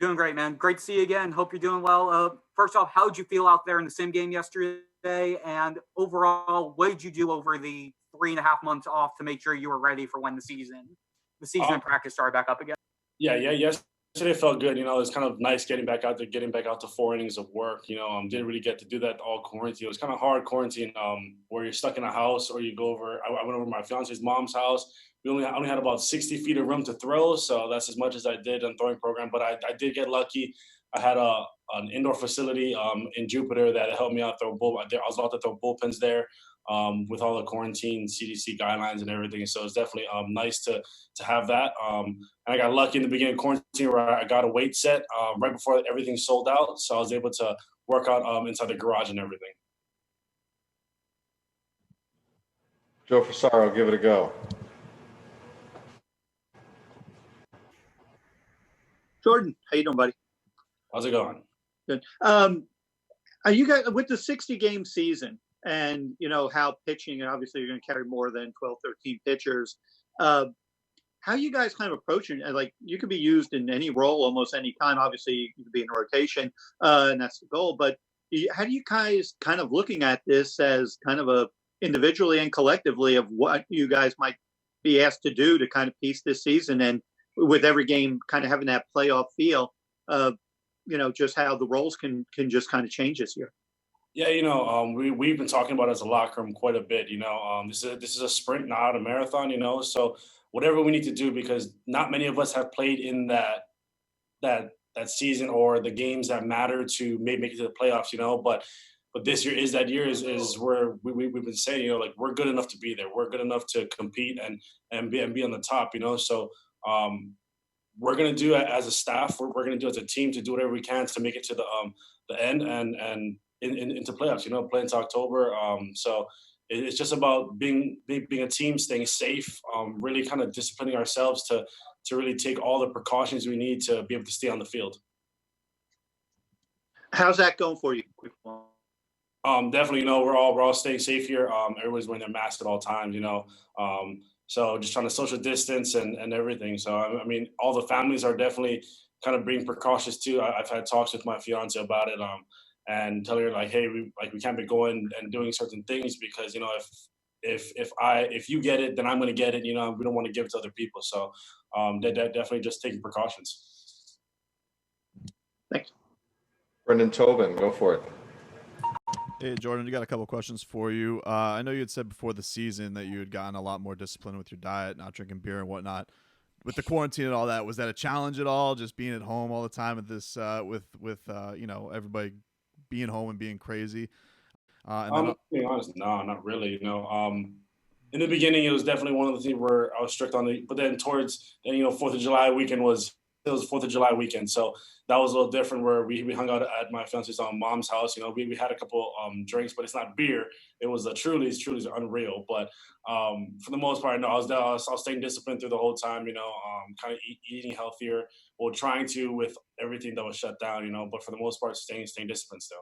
Doing great, man. Great to see you again. Hope you're doing well. First off, how did you feel out there in the sim game yesterday? And overall, what did you do over the 3.5 months off to make sure you were ready for when the season Um, and practice started back up again? yeah. Yesterday felt good. It was kind of nice getting back out there, getting back out to 4 innings of work. Didn't really get to do that all quarantine. It was kind of hard quarantine, where you're stuck in a house or you go over. I went over to my fiance's mom's house. I only had about 60 feet of room to throw, so that's as much as I did on throwing program. But I did get lucky. I had an indoor facility in Jupiter that helped me out throw bull. I was allowed to throw bullpens there with all the quarantine CDC guidelines and everything. So it's definitely nice to have that. And I got lucky in the beginning of quarantine where I got a weight set right before everything sold out. So I was able to work out inside the garage and everything. Joe Fasaro, give it a go. Jordan, how you doing, buddy? How's it going? Good. Are you guys with the 60-game season and how pitching, and obviously you're going to carry more than 12, 13 pitchers. How you guys kind of approaching it? Like, you could be used in any role almost any time. Obviously, you could be in a rotation, and that's the goal. But how do you guys kind of looking at this as kind of a individually and collectively of what you guys might be asked to do to kind of piece this season, and with every game kind of having that playoff feel, just how the roles can just kind of change this year? Yeah, we've been talking about it as a locker room quite a bit. This is a sprint, not a marathon. So whatever we need to do, because not many of us have played in that season or the games that matter to make it to the playoffs. But this year is that year is where we've been saying, like, we're good enough to be there. We're good enough to compete and be on the top. So we're going to do it as a staff. We're going to do it as a team to do whatever we can to make it to the end and into playoffs. Play into October. So it's just about being a team, staying safe, really kind of disciplining ourselves to really take all the precautions we need to be able to stay on the field. How's that going for you? Quick one. Definitely, we're all staying safe here. Everybody's wearing their mask at all times. So just trying to social distance and everything. So, I mean, all the families are definitely kind of being precautious too. I've had talks with my fiance about it, and telling her, like, hey, we can't be going and doing certain things because, if you get it, then I'm going to get it. We don't want to give it to other people. So they're definitely just taking precautions. Thanks. Brendan Tobin, go for it. Hey, Jordan, you got a couple questions for you. I know you had said before the season that you had gotten a lot more disciplined with your diet, not drinking beer and whatnot. With the quarantine and all that, was that a challenge at all? Just being at home all the time with this, with everybody being home and being crazy. To be honest, no, not really. In the beginning, it was definitely one of the things where I was strict on it. But then towards, 4th of July weekend it was 4th of July weekend. So that was a little different where we hung out at my fiance's mom's house. We had a couple drinks, but it's not beer. It was Truly's. Truly's are unreal. But for the most part, no, I was staying disciplined through the whole time, kind of eating healthier, well, trying to with everything that was shut down, but for the most part, staying disciplined still.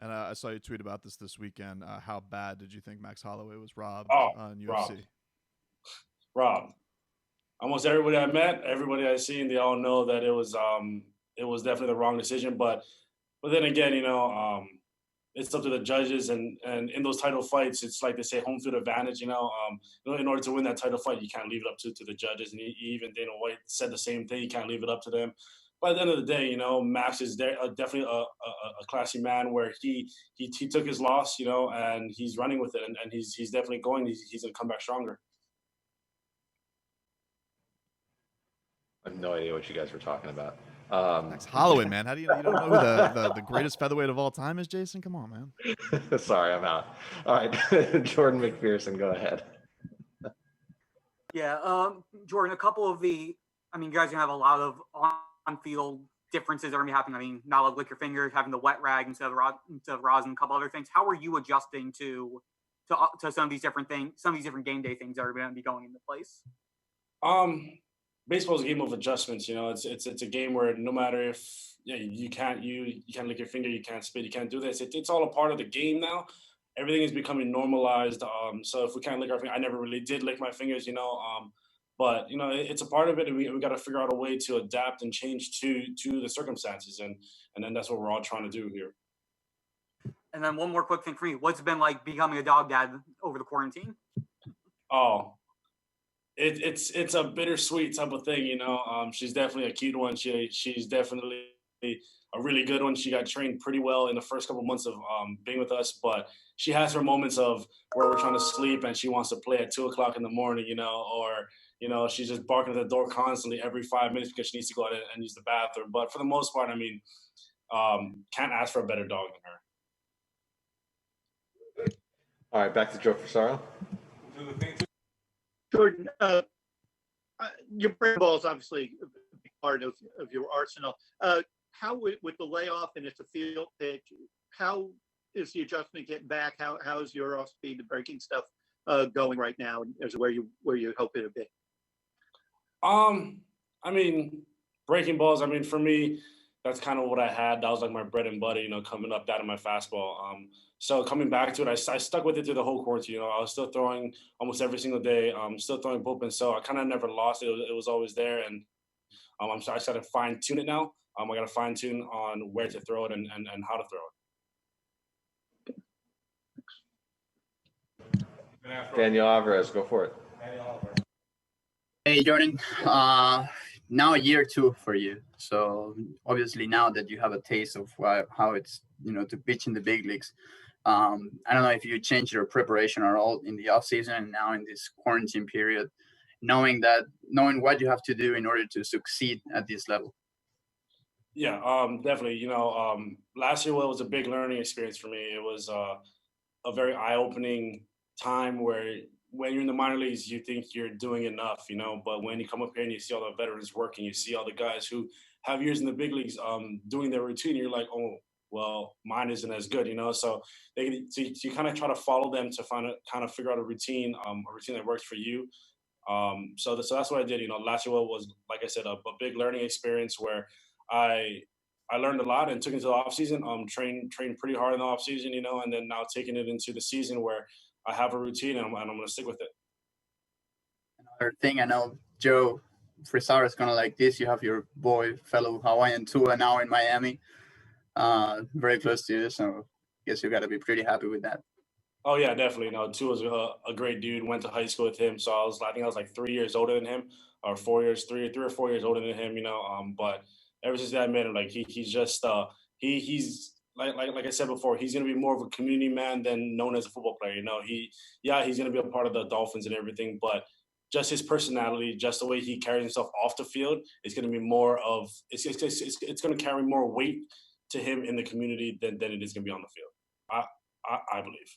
And I saw you tweet about this weekend. How bad did you think Max Holloway was robbed in UFC? Robbed. Almost everybody I met, everybody I seen, they all know that it was definitely the wrong decision. But then again, it's up to the judges, and in those title fights, it's like they say, home field advantage. In order to win that title fight, you can't leave it up to the judges. And even Dana White said the same thing. You can't leave it up to them. But at the end of the day, Max is definitely a classy man where he took his loss, and he's running with it, and he's definitely going. He's going to come back stronger. I have no idea what you guys were talking about. Max Holloway, man. How do you don't know who the greatest featherweight of all time is, Jason? Come on, man. Sorry, I'm out. All right, Jordan McPherson, go ahead. Yeah, Jordan, a couple of you guys are going to have a lot of on-field differences that are going to be happening. I mean, not like lick your fingers, having the wet rag instead of rosin, a couple other things. How are you adjusting to some of these different things, some of these different game day things that are going to be going into place? Baseball is a game of adjustments. It's a game where no matter if you can't lick your finger, you can't spit, you can't do this. It's all a part of the game now. Everything is becoming normalized. So if we can't lick our finger, I never really did lick my fingers. But it's a part of it, and we got to figure out a way to adapt and change to the circumstances, and then that's what we're all trying to do here. And then one more quick thing for me: what's it been like becoming a dog dad over the quarantine? Oh, it's a bittersweet type of thing. She's definitely a cute one. She's definitely a really good one. She got trained pretty well in the first couple months of being with us, but she has her moments of where we're trying to sleep and she wants to play at 2 o'clock in the morning, or she's just barking at the door constantly every 5 minutes because she needs to go out and use the bathroom. But for the most part, I mean, can't ask for a better dog than her. All right, back to Joe Frisaro. Jordan, your breaking ball is obviously a big part of your arsenal. How with the layoff and it's a field pitch, how is the adjustment getting back? How is your off speed and breaking stuff going right now, as where you hope it to be? I mean, breaking balls. I mean, for me, that's kind of what I had. That was like my bread and butter. Coming up that in my fastball. So coming back to it, I stuck with it through the whole quarantine. I was still throwing almost every single day. Still throwing bullpen, so I kind of never lost it. It was always there, and I started to fine tune it now. I got to fine tune on where to throw it and how to throw it. Daniel Alvarez, go for it. Hey, Jordan. Now a year two for you. So obviously now that you have a taste of how it's to pitch in the big leagues, I don't know if you changed your preparation at all in the off season and now in this quarantine period, knowing what you have to do in order to succeed at this level. Yeah, definitely. Last year was a big learning experience for me. It was a very eye-opening time where when you're in the minor leagues, you think you're doing enough, but when you come up here and you see all the veterans working, you see all the guys who have years in the big leagues doing their routine, you're like, oh, well, mine isn't as good, so you kind of try to follow them to kind of figure out a routine that works for you. So that's what I did. Last year was, like I said, a big learning experience where I learned a lot and took it to the off season. Trained pretty hard in the off season, and then now taking it into the season where I have a routine and I'm going to stick with it. Another thing, I know Joe Frisaro is kind of like this. You have your fellow Hawaiian Tua now in Miami, very close to you. So I guess you got to be pretty happy with that. Oh yeah, definitely. Tua's a great dude. Went to high school with him, so I think I was like 3 years older than him, or 3 or 4 years older than him. But ever since I met him, like he's just he's like I said before, he's gonna be more of a community man than known as a football player. He's gonna be a part of the Dolphins and everything, but just his personality, just the way he carries himself off the field, is gonna be more of it's gonna carry more weight to him in the community than it is gonna be on the field. I believe.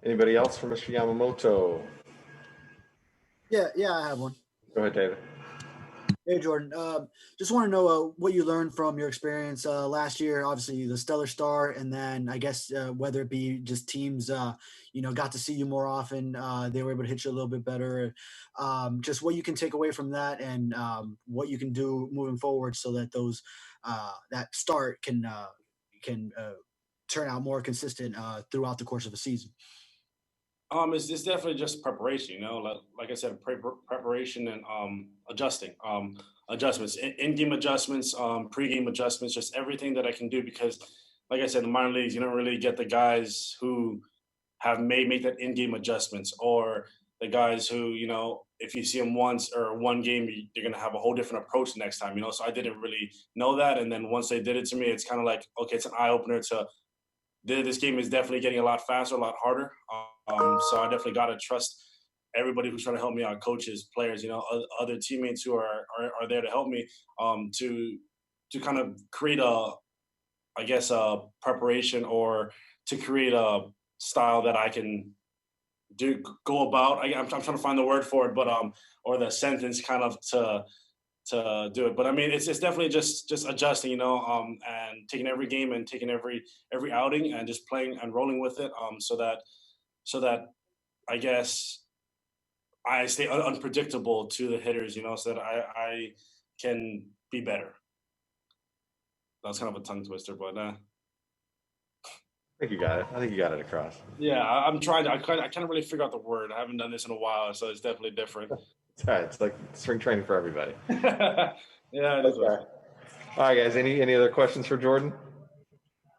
Anybody else for Mr. Yamamoto? Yeah, I have one. Go ahead, David. Hey, Jordan. Just want to know what you learned from your experience last year. Obviously, the stellar start, and then I guess whether it be just teams, got to see you more often. They were able to hit you a little bit better. Just what you can take away from that, and what you can do moving forward, so that that start can turn out more consistent throughout the course of a season. It's definitely just preparation, like I said, preparation and adjustments, in-game adjustments, pre-game adjustments, just everything that I can do because, like I said, in the minor leagues, you don't really get the guys who have make that in-game adjustments, or the guys who, if you see them once or one game, you're going to have a whole different approach the next time, So I didn't really know that, and then once they did it to me, it's kind of like, okay, it's an eye-opener to this game is definitely getting a lot faster, a lot harder. So I definitely got to trust everybody who's trying to help me out, coaches, players, other teammates who are there to help me to kind of create a preparation, or to create a style that I can go about. I'm trying to find the word for it, but or the sentence kind of to do it. But I mean, it's definitely just adjusting, and taking every game and taking every outing and just playing and rolling with it, so that I guess I stay unpredictable to the hitters, so that I can be better. That's kind of a tongue twister, but think you got it. I think you got it across. Yeah, I'm trying to. I can't really figure out the word. I haven't done this in a while, so it's definitely different. It's all right. It's like spring training for everybody. Yeah, it is. Okay. All right, guys. Any other questions for Jordan?